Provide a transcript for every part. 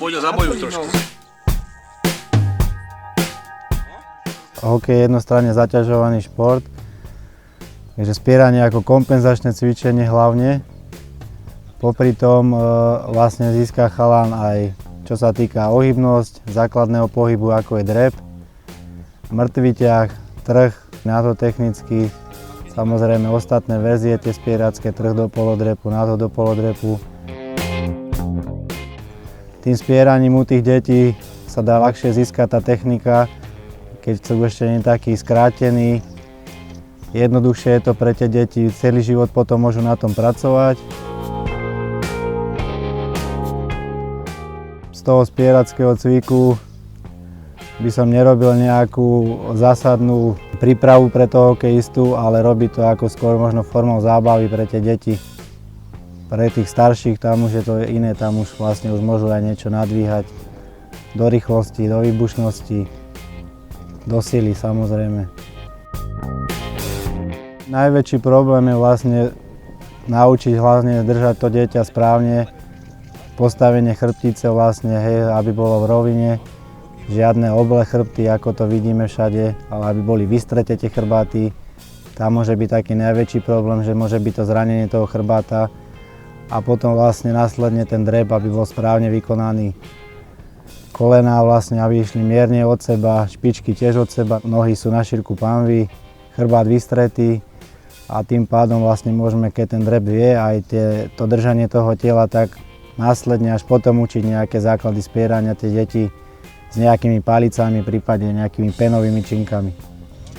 poďme zabojuj trošku. Hokej je jednostranne zaťažovaný šport, takže spieranie ako kompenzačné cvičenie hlavne. Popri tom vlastne získa chalan aj čo sa týka ohybnosť, základného pohybu ako je drep, mŕtvy ťah, trh, náto technicky, samozrejme ostatné verzie tie spieracké, trh do polodrepu, náto do polodrepu. Tým spieraním u tých detí sa dá ľahšie získať tá technika, keď sú ešte nie taký skrátený. Jednoduchšie je to pre tie deti, celý život potom môžu na tom pracovať. Z toho spierackého cviku by som nerobil nejakú zásadnú prípravu pre toho hokejistu, ale robí to ako skôr možno formou zábavy pre tie deti. Pre tých starších tam už je to iné, tam už vlastne už môžu aj niečo nadvíhať do rýchlosti, do výbušnosti, do sily samozrejme. Najväčší problém je vlastne naučiť hlavne držať to dieťa správne, postavenie chrbtice vlastne, hej, aby bolo v rovine, žiadne oble chrbty, ako to vidíme všade, ale aby boli vystreté tie chrbáty. Tam môže byť taký najväčší problém, že môže byť to zranenie toho chrbáta a potom vlastne následne ten drep, aby bol správne vykonaný. Kolená vlastne, aby išli mierne od seba, špičky tiež od seba, nohy sú na šírku panvy, chrbát vystretý a tým pádom vlastne môžeme, keď ten drep vie, aj to držanie toho tela, tak následne až potom učiť nejaké základy spierania tie deti s nejakými palicami, prípadne nejakými penovými činkami.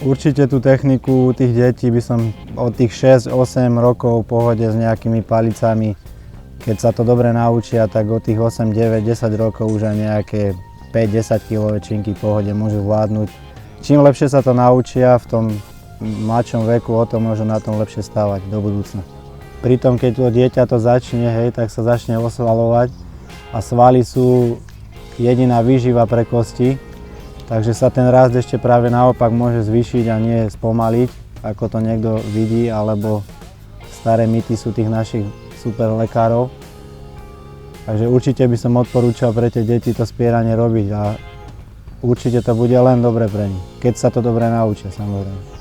Určite tú techniku tých detí by som od tých 6-8 rokov v pohode s nejakými palicami. Keď sa to dobre naučia, tak od tých 8, 9, 10 rokov už aj nejaké 5-10 kg činky v pohode môžu vládnuť. Čím lepšie sa to naučia v tom mladšom veku, o to môžu na tom lepšie stávať do budúcna. Pritom, keď to dieťa to začne, hej, tak sa začne osvalovať a svaly sú jediná výživa pre kosti, takže sa ten rast ešte práve naopak môže zvýšiť a nie spomaliť, ako to niekto vidí, alebo staré mýty sú tých našich super lekárov. Takže určite by som odporúčal pre tie deti to spieranie robiť a určite to bude len dobre pre nich, keď sa to dobre naučia samozrejme.